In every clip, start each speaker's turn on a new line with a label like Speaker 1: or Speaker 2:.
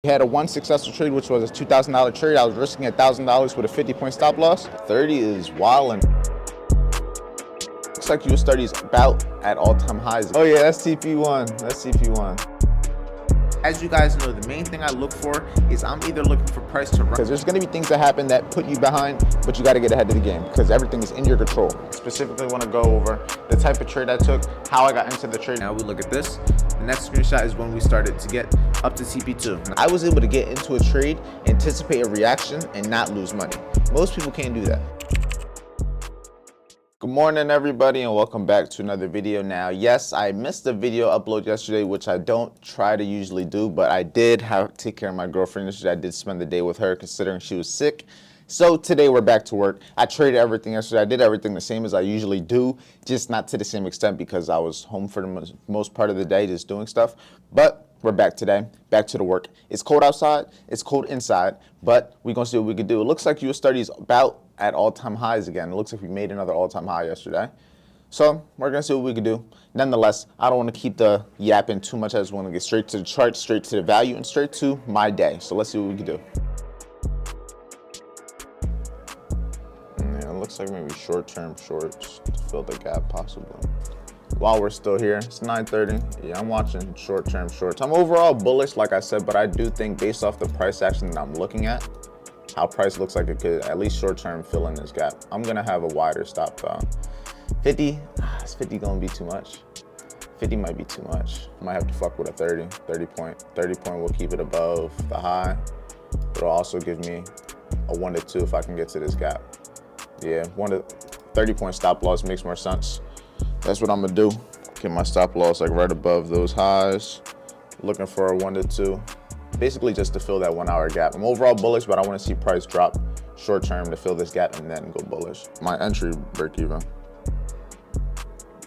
Speaker 1: We had one successful trade, which was a $2,000 trade. I was risking $1,000 with a 50-point stop loss. 30 is wild. Looks like US 30 is about at all-time highs. Oh yeah, that's TP1. That's TP1.
Speaker 2: As you guys know, the main thing I look for is I'm either looking for price to run.
Speaker 1: Because there's going to be things that happen that put you behind, but you got to get ahead of the game because everything is in your control. Specifically want to go over the type of trade I took, how I got into the trade.
Speaker 2: Now we look at this. The next screenshot is when we started to get up to TP2.
Speaker 1: I was able to get into a trade, anticipate a reaction, and not lose money. Most people can't do that. Good morning, everybody, and welcome back to another video. Now, yes, I missed the video upload yesterday, which I don't try to usually do, but I did have to take care of my girlfriend yesterday. I did spend the day with her considering she was sick. So today we're back to work. I traded everything yesterday. I did everything the same as I usually do, just not to the same extent because I was home for the most part of the day just doing stuff. But we're back today, back to the work. It's cold outside, it's cold inside, but we're gonna see what we can do. It looks like US 30 is about at all-time highs again. It looks like we made another all-time high yesterday. So we're gonna see what we can do. Nonetheless, I don't wanna keep the yapping too much. I just wanna get straight to the chart, straight to the value, and straight to my day. So let's see what we can do. Yeah, it looks like maybe short-term shorts to fill the gap possibly. While we're still here, it's 9:30. Yeah, I'm watching short-term shorts. I'm overall bullish, like I said, but I do think based off the price action that I'm looking at, how price looks like it could at least short-term fill in this gap. I'm gonna have a wider stop though. 50, is 50 gonna be too much? 50 might be too much. I might have to fuck with a 30 point will keep it above the high. It'll also give me a 1 to 2 if I can get to this gap. Yeah, 30 point stop loss makes more sense. That's what I'm gonna do. Get my stop loss like right above those highs. Looking for a 1 to 2. Basically just to fill that 1 hour gap. I'm overall bullish, but I wanna see price drop short term to fill this gap and then go bullish. My entry break even.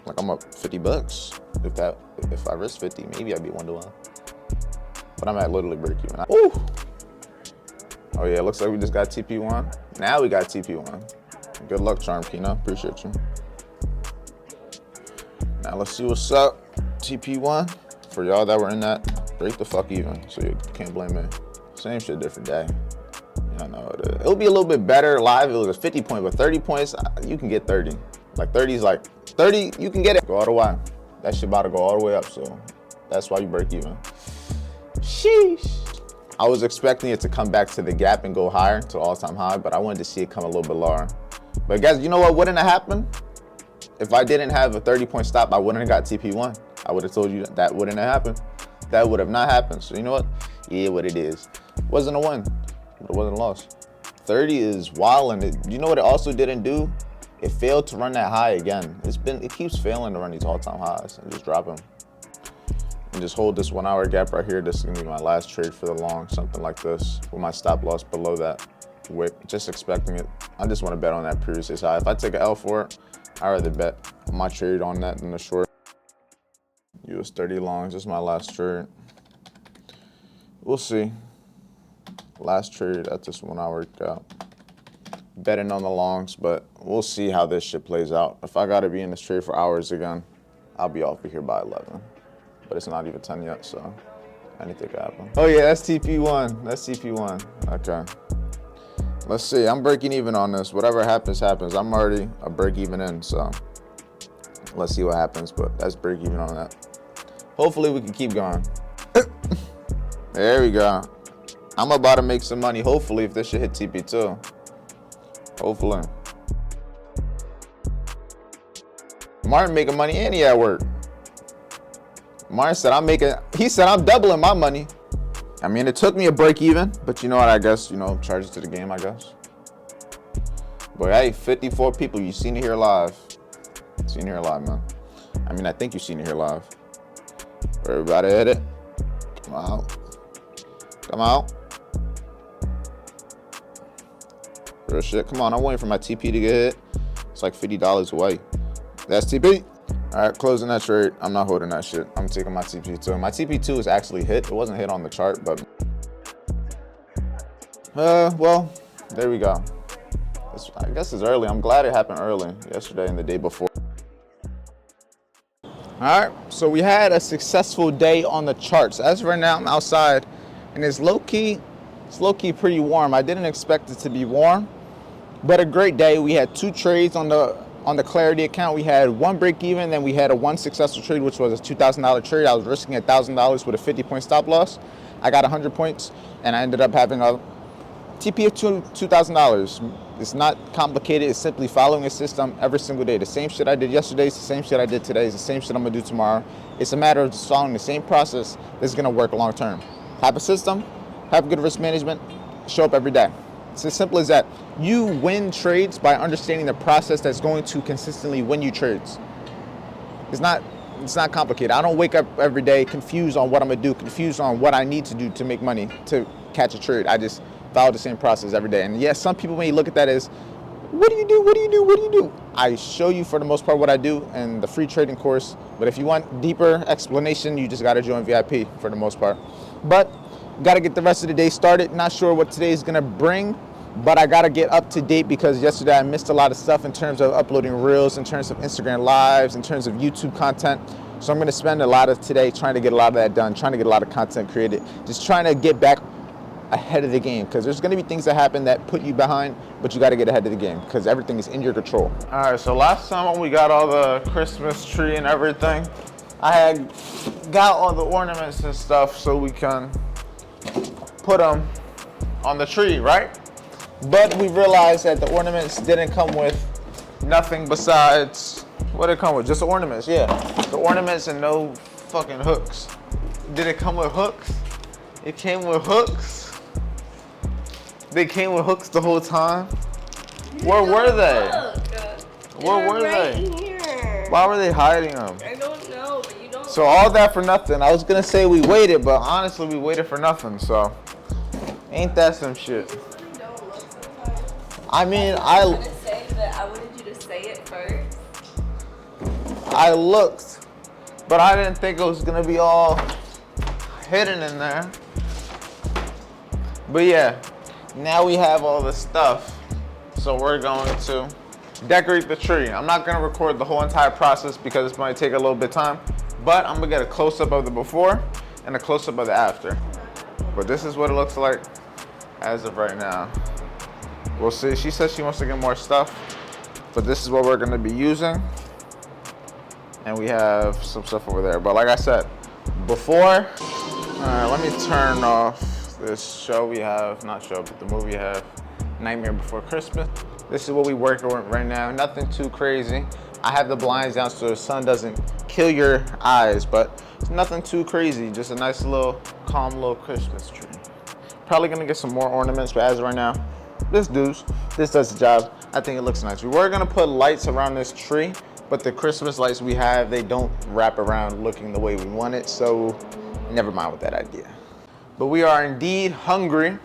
Speaker 1: Like I'm up 50 bucks. If I risk 50, maybe I'd be 1 to 1. But I'm at literally break even. Ooh. Oh yeah, looks like we just got TP1. Now we got TP1. Good luck, Charm Kina. Appreciate you. Now let's see what's up. TP1. For y'all that were in that, break the fuck even. So you can't blame me. Same shit, different day. Y'all know it is. It'll be a little bit better live. It was a 50 point, but 30 points, you can get 30. Like 30 is like 30, you can get it. Go all the way. That shit about to go all the way up, so that's why you break even. Sheesh. I was expecting it to come back to the gap and go higher to all-time high, but I wanted to see it come a little bit lower. But guys, you know what wouldn't have happened? If I didn't have a 30-point stop, I wouldn't have got TP1. I would have told you that wouldn't have happened. That would have not happened. So you know what? Yeah, what it is. Wasn't a win, but it wasn't a loss. 30 is wild, and you know what it also didn't do? It failed to run that high again. It keeps failing to run these all-time highs and just drop them. And just hold this 1 hour gap right here. This is gonna be my last trade for the long, something like this, with my stop loss below that wick. Just expecting it. I just want to bet on that previous high. If I take an L for it, I'd rather bet my trade on that than the short. US 30 longs. This is my last trade. We'll see. Last trade at this 1 hour gap. Betting on the longs, but we'll see how this shit plays out. If I gotta be in this trade for hours again, I'll be off of here by 11. But it's not even 10 yet, so anything could happen. Oh yeah, that's TP1. That's TP1. Okay. Let's see. I'm breaking even on this. Whatever happens, happens. I'm already a break even in, so let's see what happens. But that's break even on that. Hopefully we can keep going. There we go. I'm about to make some money. Hopefully, if this shit hit TP2. Hopefully. Martin making money and he at work. Martin said he said I'm doubling my money. I mean, it took me a break even, but you know what, I guess, charge it to the game, I guess. But hey, 54 people, you seen it here live. Seen it here live, man. I mean, I think you seen it here live. Everybody hit it. Come out. Come out. Real shit, come on, I'm waiting for my TP to get hit. It's like $50 away. That's TP. All right, closing that trade. I'm not holding that shit. I'm taking my TP2. My TP2 is actually hit. It wasn't hit on the chart, but well, there we go. I guess it's early. I'm glad it happened early, yesterday and the day before. All right, so we had a successful day on the charts. As of right now, I'm outside and it's low-key pretty warm. I didn't expect it to be warm, but a great day. We had 2 trades on the Clarity account. We had 1 break even, then we had a 1 successful trade, which was a $2,000 trade. I was risking $1,000 with a 50-point stop loss. I got 100 points, and I ended up having a TP of $2,000. It's not complicated. It's simply following a system every single day. The same shit I did yesterday is the same shit I did today. It's the same shit I'm gonna do tomorrow. It's a matter of just following the same process that's gonna work long term. Have a system, have good risk management, show up every day. It's as simple as that. You win trades by understanding the process that's going to consistently win you trades. It's not complicated. I don't wake up every day confused on what I'm gonna do, confused on what I need to do to make money to catch a trade. I just follow the same process every day. And yes, some people may look at that as, what do you do? What do you do? What do you do? I show you for the most part what I do in the free trading course. But if you want deeper explanation, you just got to join VIP for the most part. But got to get the rest of the day started. Not sure what today is going to bring, but I got to get up to date because yesterday I missed a lot of stuff in terms of uploading reels, in terms of Instagram lives, in terms of YouTube content. So I'm going to spend a lot of today trying to get a lot of that done, trying to get a lot of content created, just trying to get back ahead of the game, because there's going to be things that happen that put you behind, but you got to get ahead of the game because everything is in your control. All right, so last time when we got all the Christmas tree and everything, I had got all the ornaments and stuff so we can put them on the tree, right? But we realized that the ornaments didn't come with nothing besides, what did it come with? Just the ornaments, yeah. The ornaments and no fucking hooks. Did it come with hooks? It came with hooks. They came with hooks the whole time. Where were they? Where were they?
Speaker 3: Here.
Speaker 1: Why were they hiding them?
Speaker 3: I don't know, but you don't.
Speaker 1: So all that for nothing. I was gonna say we waited, but honestly we waited for nothing. So ain't that some shit?
Speaker 3: You really don't look sometimes.
Speaker 1: I mean,
Speaker 3: I was gonna say that I wanted you to say it first.
Speaker 1: I looked, but I didn't think it was gonna be all hidden in there. But yeah. Now we have all this stuff, so we're going to decorate the tree. I'm not going to record the whole entire process because it's going to take a little bit of time, but I'm going to get a close-up of the before and a close-up of the after. But this is what it looks like as of right now. We'll see. She says she wants to get more stuff, but this is what we're going to be using. And we have some stuff over there. But like I said, before, all right, let me turn off this show we have, not show, but the movie we have, Nightmare Before Christmas. This is what we work on right now. Nothing too crazy. I have the blinds down so the sun doesn't kill your eyes, but it's nothing too crazy. Just a nice little, calm little Christmas tree. Probably gonna get some more ornaments, but as of right now, this does the job. I think it looks nice. We were gonna put lights around this tree, but the Christmas lights we have, they don't wrap around looking the way we want it, so never mind with that idea. But we are indeed hungry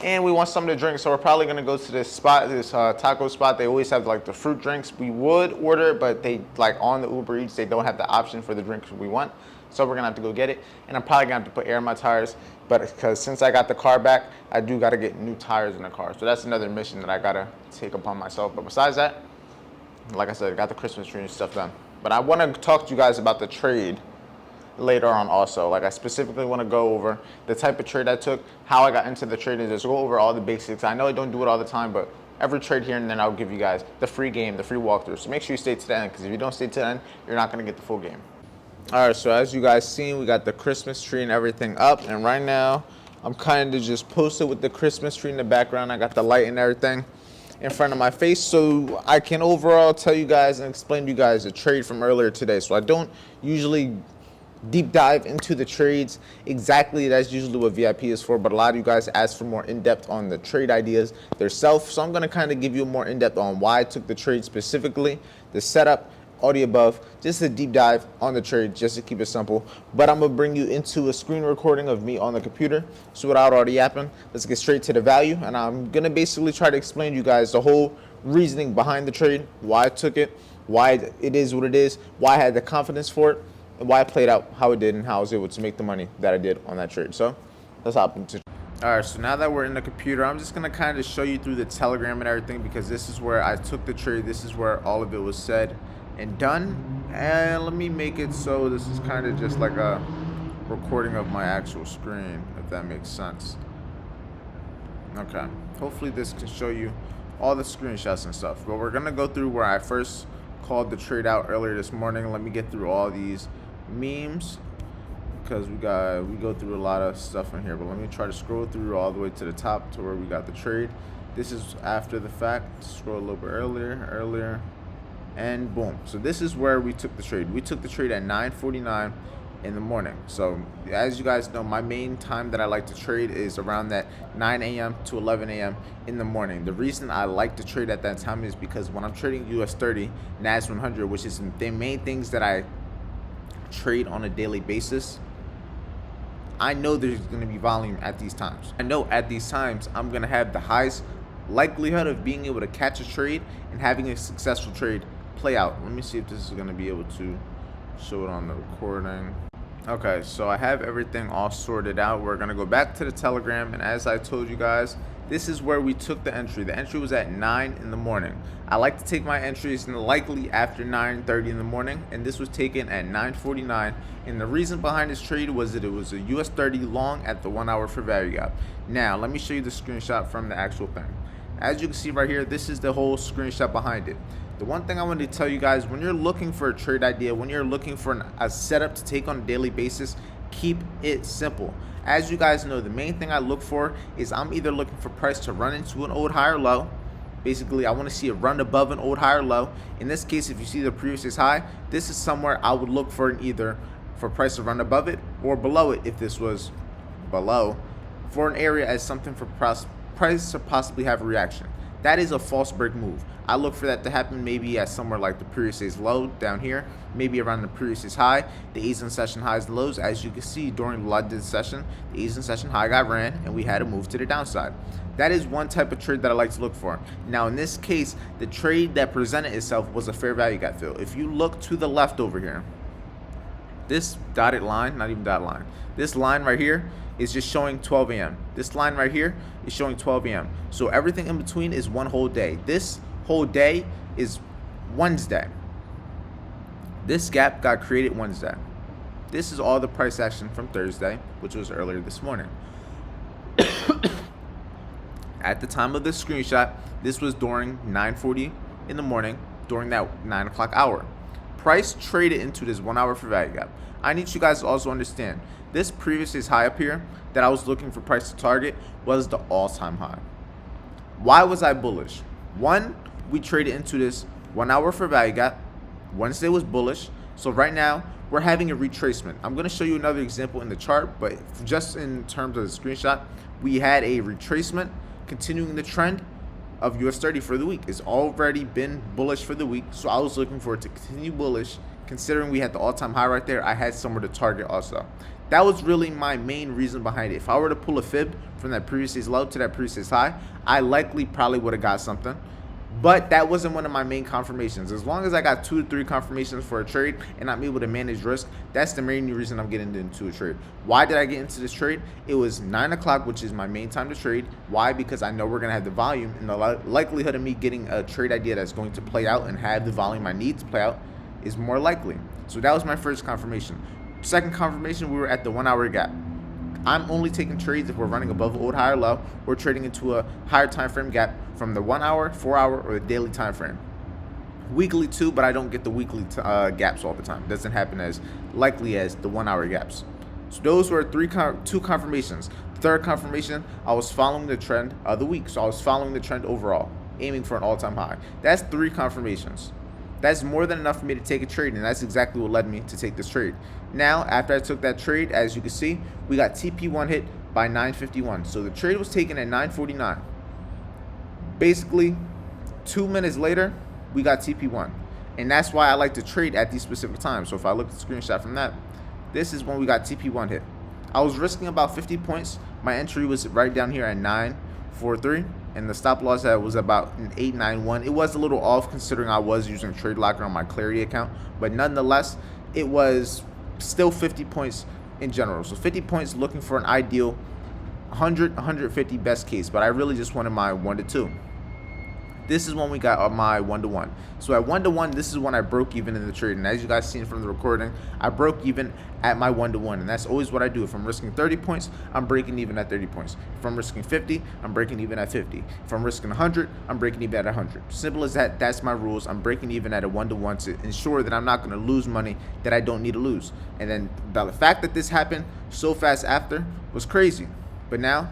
Speaker 1: and we want something to drink, so we're probably gonna go to this spot, this taco spot. They always have like the fruit drinks. We would order it, but they like on the Uber Eats, they don't have the option for the drinks we want. So we're gonna have to go get it. And I'm probably gonna have to put air in my tires, but because since I got the car back, I do gotta get new tires in the car. So that's another mission that I gotta take upon myself. But besides that, like I said, I got the Christmas tree and stuff done. But I wanna talk to you guys about the trade later on also. Like I specifically want to go over the type of trade I took, how I got into the trade, and just go over all the basics. I know I don't do it all the time, but every trade here and then I'll give you guys the free game, the free walkthrough. So make sure you stay to the end, because if you don't stay to the end, you're not going to get the full game. All right, so as you guys seen, we got the Christmas tree and everything up, and right now I'm kind of just posted with the Christmas tree in the background. I got the light and everything in front of my face, so I can overall tell you guys and explain to you guys the trade from earlier today. So I don't usually deep dive into the trades exactly. That's usually what VIP is for, but a lot of you guys ask for more in-depth on the trade ideas themselves, so I'm going to kind of give you more in-depth on why I took the trade specifically, the setup, all the above, just a deep dive on the trade, just to keep it simple. But I'm going to bring you into a screen recording of me on the computer, so without all the yapping, let's get straight to the value, and I'm going to basically try to explain to you guys the whole reasoning behind the trade, why I took it, why it is what it is, why I had the confidence for it, and why I played out how it did and how I was able to make the money that I did on that trade. So let's hop into it. All right, so now that we're in the computer, I'm just gonna kind of show you through the Telegram and everything, because this is where I took the trade. This is where all of it was said and done. And let me make it so this is kind of just like a
Speaker 2: recording of my actual screen, if that makes sense. Okay, hopefully this can show you all the screenshots and stuff, but we're gonna go through where I first called the trade out earlier this morning. Let me get through all these memes because we go through a lot of stuff in here, but let me try to scroll through all the way to the top to where we got the trade. This is after the fact. Scroll a little bit earlier, and boom. So this is where we took the trade. We took the trade at 9:49 in the morning. So as you guys know, my main time that I like to trade is around that 9 a.m. to 11 a.m. in the morning. The reason I like to trade at that time is because when I'm trading US 30, NAS 100, which is the main things that I trade on a daily basis, I know there's going to be volume at these times. I know at these times I'm going to have the highest likelihood of being able to catch a trade and having a successful trade play out. Let me see if this is going to be able to show it on the recording. Okay, so I have everything all sorted out. We're going to go back to the Telegram, and as I told you guys, this is where we took the entry. The entry was at 9 in the morning. I like to take my entries likely after 9:30 in the morning, and this was taken at 9:49. And the reason behind this trade was that it was a US 30 long at the 1 hour for value gap. Now, let me show you the screenshot from the actual thing. As you can see right here, this is the whole screenshot behind it. The one thing I wanted to tell you guys, when you're looking for a trade idea, when you're looking for a setup to take on a daily basis, keep it simple. As you guys know, the main thing I look for is I'm either looking for price to run into an old high or low. Basically, I want to see it run above an old high or low. In this case, if you see the previous high, this is somewhere I would look for either for price to run above it or below it if this was below, for an area as something for price to possibly have a reaction. That is a false break move. I look for that to happen maybe at somewhere like the previous day's low down here, maybe around the previous day's high, the Asian session highs and lows. As you can see during the London session, the Asian session high got ran and we had a move to the downside. That is one type of trade that I like to look for. Now in this case, the trade that presented itself was a fair value gap fill. If you look to the left over here, this dotted line, not even dotted line, this line right here is just showing 12 a.m. This line right here is showing 12 a.m. So everything in between is one whole day. This whole day is Wednesday. This gap got created Wednesday. This is all the price action from Thursday, which was earlier this morning. At the time of this screenshot, this was during 9:40 in the morning, during that 9 o'clock hour. Price traded into this 1 hour for value gap. I need you guys to also understand, this previous high up here that I was looking for price to target was the all-time high. Why was I bullish? One, we traded into this 1 hour for value gap. Wednesday was bullish. So right now, we're having a retracement. I'm going to show you another example in the chart, but just in terms of the screenshot, we had a retracement continuing the trend of US 30 for the week. It's already been bullish for the week, so I was looking for it to continue bullish. Considering we had the all-time high right there, I had somewhere to target also. That was really my main reason behind it. If I were to pull a fib from that previous day's low to that previous day's high, I likely probably would have got something. But that wasn't one of my main confirmations. As long as I got 2 to 3 confirmations for a trade and I'm able to manage risk, that's the main reason I'm getting into a trade. Why did I get into this trade? It was 9 o'clock, which is my main time to trade. Why? Because I know we're going to have the volume, and the likelihood of me getting a trade idea that's going to play out and have the volume I need to play out is more likely. So that was my first confirmation. Second confirmation, we were at the 1 hour gap. I'm only taking trades if we're running above old high or low. We're trading into a higher time frame gap from the 1 hour, 4 hour, or the daily time frame. Weekly too, but I don't get the weekly gaps all the time. It doesn't happen as likely as the 1 hour gaps. So those were 2 confirmations. Third confirmation, I was following the trend of the week. So I was following the trend overall, aiming for an all-time high. That's 3 confirmations. That's more than enough for me to take a trade, and that's exactly what led me to take this trade. Now, after I took that trade, as you can see, we got TP1 hit by 9:51. So the trade was taken at 9:49. Basically, 2 minutes later, we got TP1. And that's why I like to trade at these specific times. So if I look at the screenshot from that, this is when we got TP1 hit. I was risking about 50 points. My entry was right down here at 943. And the stop loss was about an 891. It was a little off considering I was using Trade Locker on my Clarity account, but nonetheless, it was still 50 points in general. So 50 points looking for an ideal 100, 150 best case, but I really just wanted my 1 to 2. This is when we got my 1-to-1. So at 1-to-1, this is when I broke even in the trade. And as you guys seen from the recording, I broke even at my 1-to-1. And that's always what I do. If I'm risking 30 points, I'm breaking even at 30 points. If I'm risking 50, I'm breaking even at 50. If I'm risking 100, I'm breaking even at 100. Simple as that. That's my rules. I'm breaking even at a 1-to-1 to ensure that I'm not going to lose money that I don't need to lose. And then the fact that this happened so fast after was crazy. But now,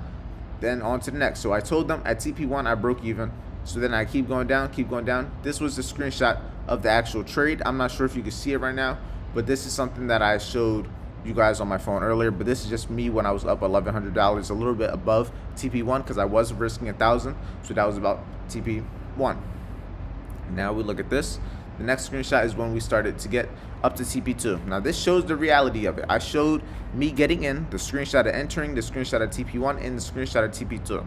Speaker 2: then on to the next. So I told them at TP1 I broke even. So then I keep going down, keep going down. This was the screenshot of the actual trade. I'm not sure if you can see it right now, but this is something that I showed you guys on my phone earlier. But this is just me when I was up $1,100, a little bit above TP1 because I was risking 1,000. So that was about TP1. Now we look at this. The next screenshot is when we started to get up to TP2. Now this shows the reality of it. I showed me getting in, the screenshot of entering, the screenshot of TP1, and the screenshot of TP2.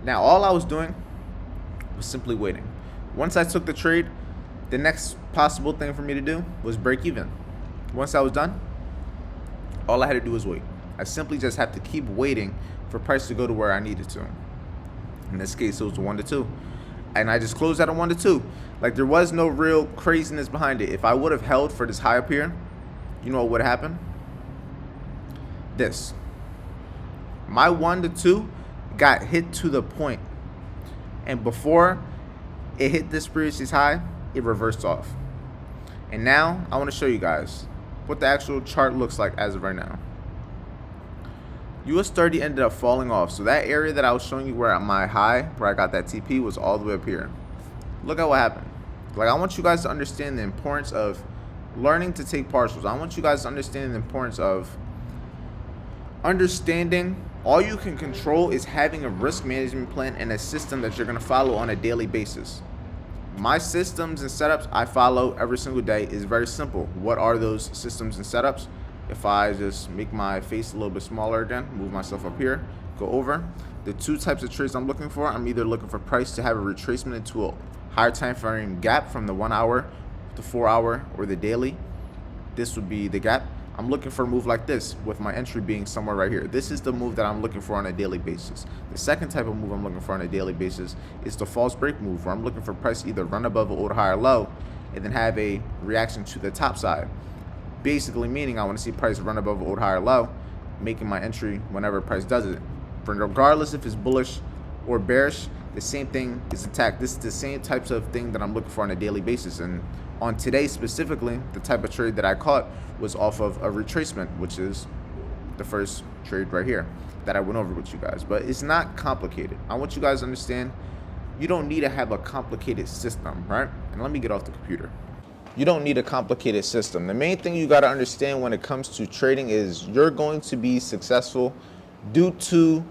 Speaker 2: Now all I was doing was simply waiting. Once I took the trade, the next possible thing for me to do was break even. Once I was done, all I had to do was wait. I simply just have to keep waiting for price to go to where I needed to. In this case, it was 1-to-2. And I just closed at a 1-to-2. Like, there was no real craziness behind it. If I would have held for this high up here, you know what would happen? This. My 1-to-2 got hit to the point. And before it hit this previous high, it reversed off. And now I want to show you guys what the actual chart looks like as of right now. US 30 ended up falling off. So that area that I was showing you where at my high, where I got that TP, was all the way up here. Look at what happened. Like, I want you guys to understand the importance of learning to take partials. I want you guys to understand the importance of understanding all you can control is having a risk management plan and a system that you're going to follow on a daily basis. My systems and setups I follow every single day is very simple. What are those systems and setups? If I just make my face a little bit smaller again, move myself up here, go over, the two types of trades I'm looking for, I'm either looking for price to have a retracement into a higher time frame gap from the 1 hour to 4 hour or the daily. This would be the gap. I'm looking for a move like this with my entry being somewhere right here. This is the move that I'm looking for on a daily basis. The second type of move I'm looking for on a daily basis is the false break move, where I'm looking for price to either run above an old high or low and then have a reaction to the top side. Basically meaning I want to see price run above an old high or low, making my entry whenever price does it. Regardless if it's bullish or bearish, the same thing is attacked. This is the same types of thing that I'm looking for on a daily basis. And on today specifically, the type of trade that I caught was off of a retracement, which is the first trade right here that I went over with you guys. But it's not complicated. I want you guys to understand you don't need to have a complicated system, right? And let me get off the computer.
Speaker 1: You don't need a complicated system. The main thing you got to understand when it comes to trading is you're going to be successful due to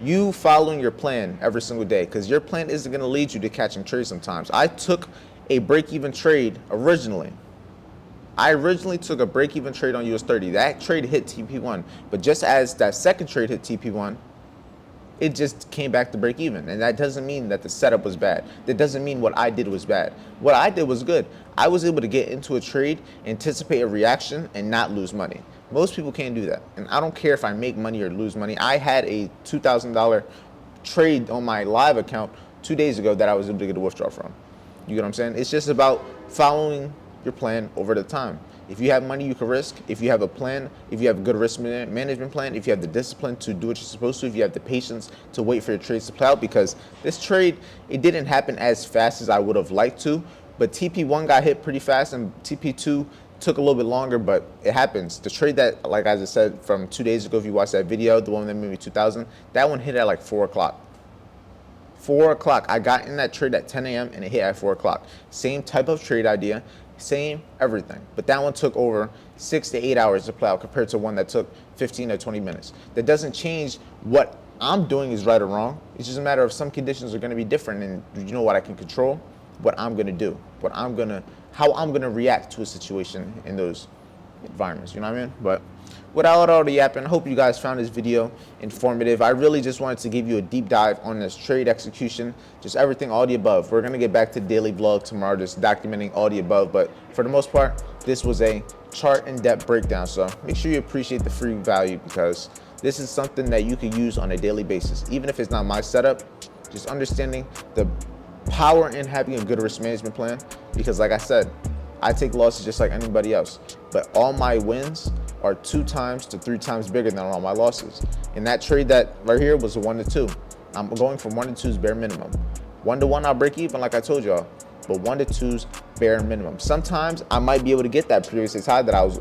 Speaker 1: you following your plan every single day, because your plan isn't going to lead you to catching trades sometimes. I took a break-even trade originally. I originally took a break-even trade on US 30. That trade hit TP1, but just as that second trade hit TP1, it just came back to break even. And that doesn't mean that the setup was bad. That doesn't mean what I did was bad. What I did was good. I was able to get into a trade, anticipate a reaction, and not lose money. Most people can't do that. And I don't care if I make money or lose money. I had a $2,000 trade on my live account 2 days ago that I was able to get a withdrawal from. You get what I'm saying? It's just about following your plan over the time. If you have money you can risk, if you have a plan, if you have a good risk management plan, if you have the discipline to do what you're supposed to, if you have the patience to wait for your trades to play out, because this trade, it didn't happen as fast as I would have liked to, but TP1 got hit pretty fast and TP2 took a little bit longer, but it happens. The trade that, like as I said, from 2 days ago, if you watched that video, the one that made me 2,000, that one hit at like 4 o'clock. 4 o'clock. I got in that trade at 10 a.m. and it hit at 4 o'clock. Same type of trade idea, same everything. But that one took over 6 to 8 hours to play out compared to one that took 15 or 20 minutes. That doesn't change what I'm doing is right or wrong. It's just a matter of some conditions are going to be different, and you know what I can control? What I'm going to do. How I'm going to react to a situation in those environments. You know what I mean? But without all the yapping, I hope you guys found this video informative. I really just wanted to give you a deep dive on this trade execution, just everything, all the above. We're going to get back to the daily vlog tomorrow, just documenting all the above. But for the most part, this was a chart in-depth breakdown. So make sure you appreciate the free value, because this is something that you can use on a daily basis. Even if it's not my setup, just understanding the power in having a good risk management plan, because like I said, I take losses just like anybody else, but all my wins are 2 times to 3 times bigger than all my losses. And that trade that right here was a 1 to 2. I'm going from 1 to 2's bare minimum. 1 to 1, I'll break even like I told y'all, but 1 to 2's bare minimum. Sometimes I might be able to get that previous high that I was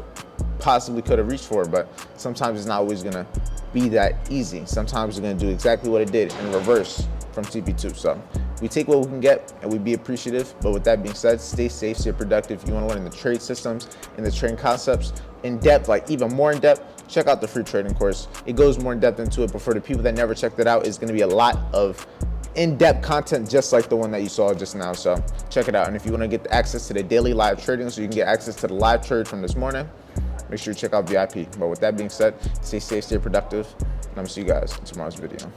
Speaker 1: possibly could have reached for, but sometimes it's not always gonna be that easy. Sometimes it's gonna do exactly what it did in reverse from TP2. So we take what we can get and we be appreciative. But with that being said, stay safe, stay productive. If you want to learn the trade systems and the trading concepts in depth, like even more in depth, check out the free trading course. It goes more in depth into it, but for the people that never checked it out, it's going to be a lot of in-depth content just like the one that you saw just now. So check it out. And if you want to get access to the daily live trading, so you can get access to the live trade from this morning, make sure you check out VIP. But with that being said, stay safe, stay productive, and I'm gonna see you guys in tomorrow's video.